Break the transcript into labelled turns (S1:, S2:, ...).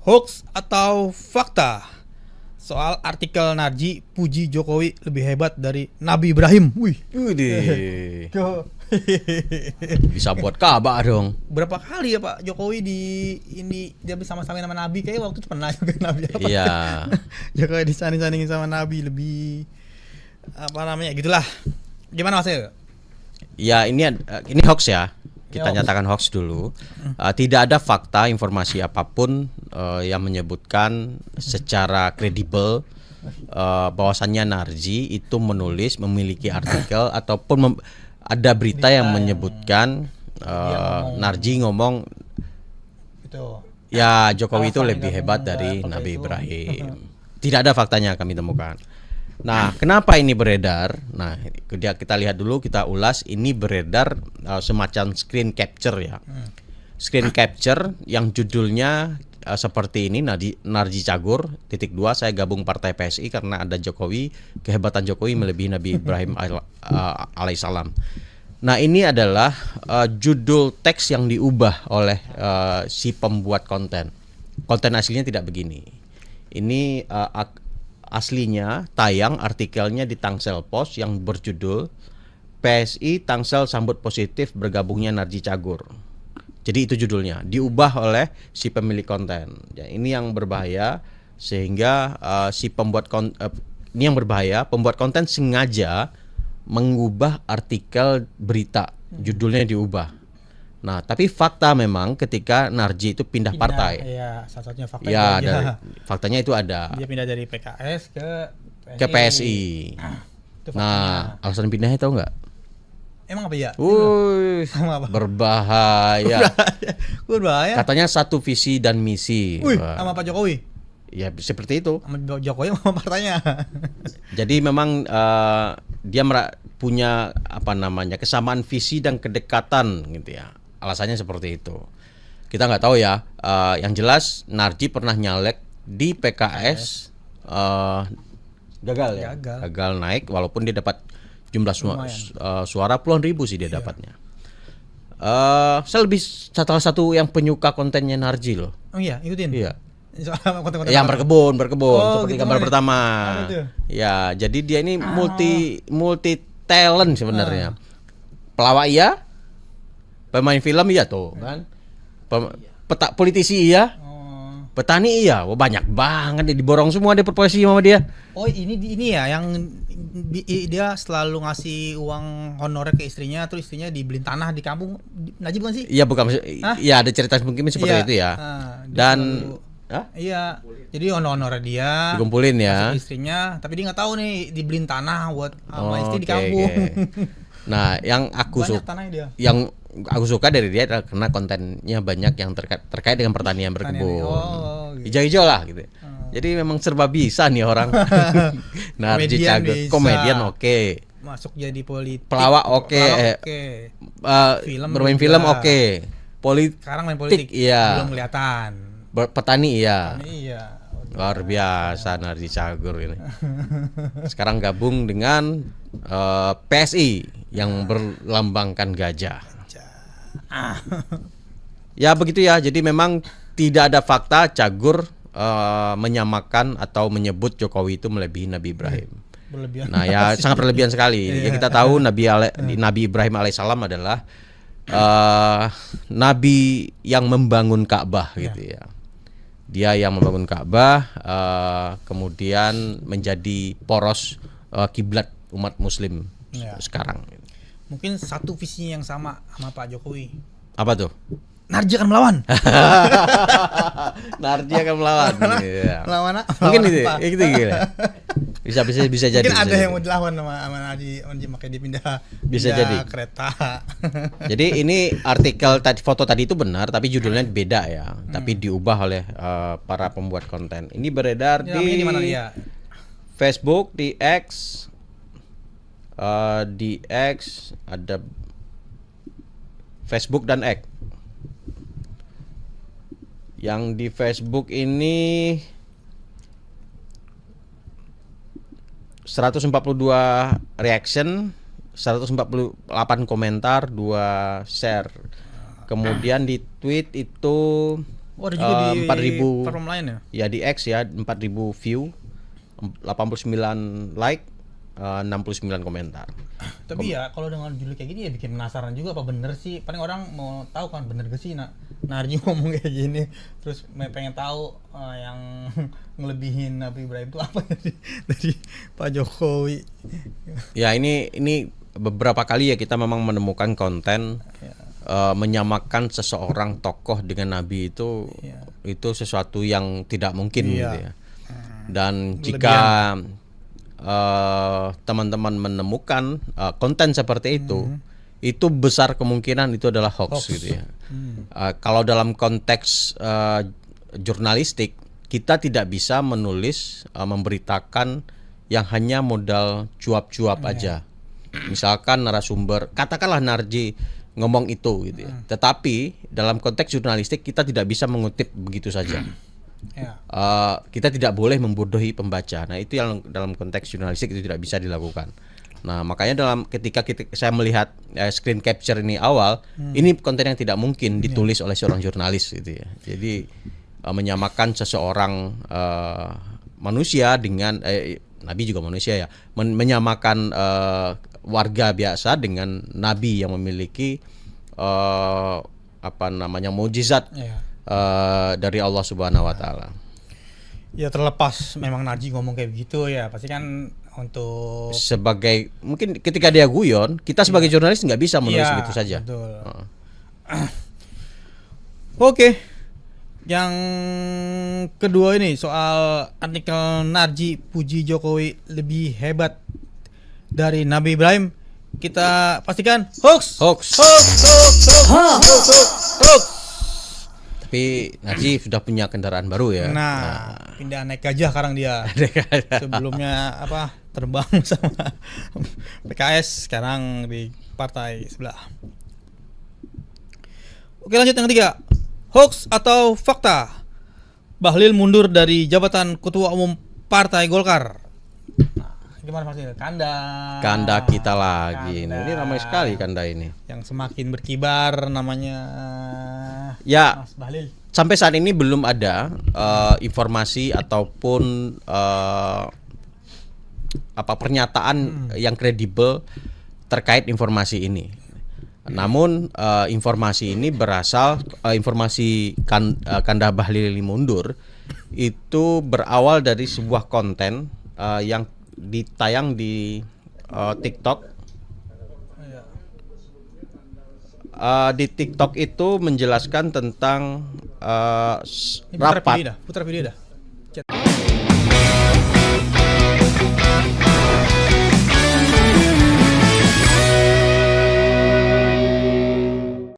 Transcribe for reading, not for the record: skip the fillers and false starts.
S1: Hoax atau fakta soal artikel Narji puji Jokowi lebih hebat dari Nabi Ibrahim. Wih,
S2: Widih. Bisa buat Ka'bah dong.
S1: berapa kali ya Pak Jokowi ini dia bersama-sama sama Nabi, kayaknya waktu itu pernah juga Nabi apa?
S2: Iya.
S1: Jokowi disanding-sandingin sama Nabi, lebih apa namanya gitulah. Gimana Mas?
S2: Ya ini hoax ya. Kita
S1: Ya, hoax.
S2: nyatakan hoax dulu. Tidak ada fakta informasi apapun yang menyebutkan secara kredibel bahwasannya Narji itu menulis, memiliki artikel ataupun ada berita yang menyebutkan Narji ngomong
S1: Itu.
S2: ya Jokowi itu
S1: Alasan
S2: lebih
S1: nggak
S2: hebat
S1: mau
S2: dari
S1: pakai
S2: Nabi
S1: itu.
S2: Ibrahim. Tidak ada faktanya kami temukan. Nah, kenapa ini beredar? Nah, kita lihat dulu, kita ulas. Ini beredar semacam screen capture ya. Screen capture yang judulnya seperti ini, Narji Cagur, ;2, saya gabung partai PSI karena ada Jokowi, kehebatan Jokowi melebihi Nabi Ibrahim alaihissalam. Nah, ini adalah judul teks yang diubah oleh si pembuat konten. Konten aslinya tidak begini. Ini aslinya tayang artikelnya di Tangsel Post yang berjudul PSI Tangsel sambut positif bergabungnya Narji Cagur. Jadi itu judulnya, diubah oleh si pemilik konten. Ya, ini yang berbahaya sehingga ini yang berbahaya, pembuat konten sengaja mengubah artikel berita, judulnya diubah. Nah, tapi fakta memang ketika Narji itu pindah partai.
S1: Iya, salah satunya fakta
S2: Ya,
S1: itu aja.
S2: faktanya itu ada
S1: Dia pindah dari PKS ke
S2: PSI.
S1: Itu faktanya.
S2: Nah, alasan pindahnya tahu nggak?
S1: Emang apa ya?
S2: Wuih,
S1: Sama apa?
S2: berbahaya.
S1: Berbahaya.
S2: Katanya satu visi dan misi.
S1: Wih,
S2: Wah,
S1: sama Pak Jokowi.
S2: ya seperti itu.
S1: Sama Jokowi sama partainya.
S2: Jadi memang dia punya apa namanya kesamaan visi dan kedekatan gitu ya. Alasannya seperti itu. Kita nggak tahu ya. Yang jelas Narji pernah nyalek di PKS, gagal ya. Gagal naik walaupun dia dapat jumlah suara puluhan ribu sih dia dapatnya. Saya lebih salah satu yang penyuka kontennya Narji loh.
S1: Oh iya, ikutin.
S2: Iya.
S1: Soal konten-konten
S2: Yang
S1: apa?
S2: berkebun
S1: Oh,
S2: seperti
S1: gitu
S2: gambar
S1: ya.
S2: pertama.
S1: Apa tuh?
S2: Ya, jadi dia ini multi talent sebenarnya. Pelawak iya, pemain film iya tuh kan. Politisi iya,
S1: Oh.
S2: petani iya. Wah, banyak banget diborong semua dia profesi sama dia.
S1: Oh, ini ya yang dia selalu ngasih uang honorer ke istrinya, terus istrinya dibeliin tanah di kampung. Najib bukan sih?
S2: Iya bukan
S1: Hah?
S2: iya ada cerita mungkin seperti
S1: Iya.
S2: itu ya.
S1: Dia
S2: Dan
S1: selalu- iya, jadi honor dia
S2: dikumpulin ya.
S1: masuk istrinya, tapi dia nggak tahu nih dibeliin tanah buat sama istri di
S2: Oke,
S1: kampung.
S2: oke. Nah, yang aku
S1: Banyak
S2: suka
S1: tanahnya dia.
S2: yang aku suka dari dia adalah karena kontennya banyak yang terkait dengan pertanian berkebun.
S1: Oh, gitu.
S2: Hijau-hijau lah gitu. Jadi memang serba bisa nih orang. Narji
S1: Komedian
S2: Cagur,
S1: bisa.
S2: komedian oke.
S1: Masuk jadi politik.
S2: Pelawak oke.
S1: Film
S2: Bermain
S1: juga.
S2: film oke.
S1: Sekarang main politik
S2: iya.
S1: belum kelihatan.
S2: Petani iya.
S1: Iya.
S2: Luar biasa Narji Cagur ini. Sekarang gabung dengan PSI yang berlambangkan gajah. Ya begitu ya. Jadi memang tidak ada fakta Cagur menyamakan atau menyebut Jokowi itu melebihi Nabi Ibrahim.
S1: Berlebihan.
S2: Nah ya sangat berlebihan sekali. Ya kita tahu Nabi Ibrahim alaihissalam adalah Nabi yang membangun Ka'bah gitu ya. Dia yang membangun Ka'bah, kemudian menjadi poros kiblat umat Muslim sekarang.
S1: Mungkin satu visinya yang sama Pak Jokowi.
S2: Apa tuh?
S1: Narji akan melawan.
S2: Narji akan melawan. Iya.
S1: Melawan apa?
S2: Mungkin
S1: Melawan
S2: itu,
S1: apa?
S2: itu gila. Bisa jadi.
S1: Mungkin ada
S2: bisa
S1: yang mau
S2: jadi.
S1: dilawan sama Narji makanya dipindah.
S2: Bisa jadi.
S1: Kereta.
S2: Jadi ini artikel tadi, foto tadi itu benar, tapi judulnya beda ya. Tapi diubah oleh para pembuat konten. Ini beredar
S1: Namanya di mana dia?
S2: Facebook, di X, ada Facebook dan X. Yang di Facebook ini 142 reaction, 148 komentar, 2 share. Kemudian di tweet itu
S1: Oh, ada juga di
S2: 4.000
S1: platform lain ya?
S2: ya di X ya, 4.000 view, 89 like, 69 komentar.
S1: Tapi ya kalau dengan judul kayak gini ya bikin penasaran juga apa bener sih. Paling orang mau tahu kan bener gak sih Narji ngomong kayak gini. Terus pengen tahu yang ngelebihin Nabi Ibrahim itu apa dari Pak Jokowi.
S2: Ya ini beberapa kali ya kita memang menemukan konten menyamakan seseorang tokoh dengan Nabi itu sesuatu yang tidak mungkin gitu ya. Dan jika teman-teman menemukan konten seperti itu besar kemungkinan itu adalah hoax gitu ya. Kalau dalam konteks jurnalistik, kita tidak bisa menulis memberitakan yang hanya modal cuap-cuap aja. Misalkan narasumber, katakanlah Narji ngomong itu gitu ya. Tetapi dalam konteks jurnalistik kita tidak bisa mengutip begitu saja. Kita tidak boleh membodohi pembaca. Nah itu yang dalam konteks jurnalistik itu tidak bisa dilakukan. Nah makanya ketika saya melihat screen capture ini awal, ini konten yang tidak mungkin ditulis oleh seorang jurnalis gitu ya. Jadi menyamakan seseorang manusia dengan Nabi juga manusia ya, menyamakan warga biasa dengan Nabi yang memiliki mukjizat dari Allah Subhanahu Wa Taala.
S1: Ya terlepas memang Narji ngomong kayak begitu ya, pasti kan untuk
S2: sebagai mungkin ketika dia guyon, kita sebagai jurnalis nggak bisa menulis begitu saja.
S1: Oke. Yang kedua ini soal artikel Narji puji Jokowi lebih hebat dari Nabi Ibrahim, kita pastikan hoax.
S2: Tapi Narji sudah punya kendaraan baru ya.
S1: Nah. Pindah naik gajah sekarang dia. Sebelumnya terbang sama PKS, sekarang di partai sebelah. Oke, lanjut yang ketiga. Hoax atau fakta? Bahlil mundur dari jabatan Ketua Umum Partai Golkar. Nah, gimana Mas?
S2: Kanda kita lagi. Ini ramai sekali Kanda ini.
S1: Yang semakin berkibar namanya
S2: ya,
S1: Mas Bahlil.
S2: Sampai saat ini belum ada informasi ataupun pernyataan yang kredibel terkait informasi ini. Namun informasi ini berasal informasi Kanda Bahlil mundur itu berawal dari sebuah konten yang ditayang di TikTok. Di TikTok itu menjelaskan tentang rapat.
S1: Putar video dah.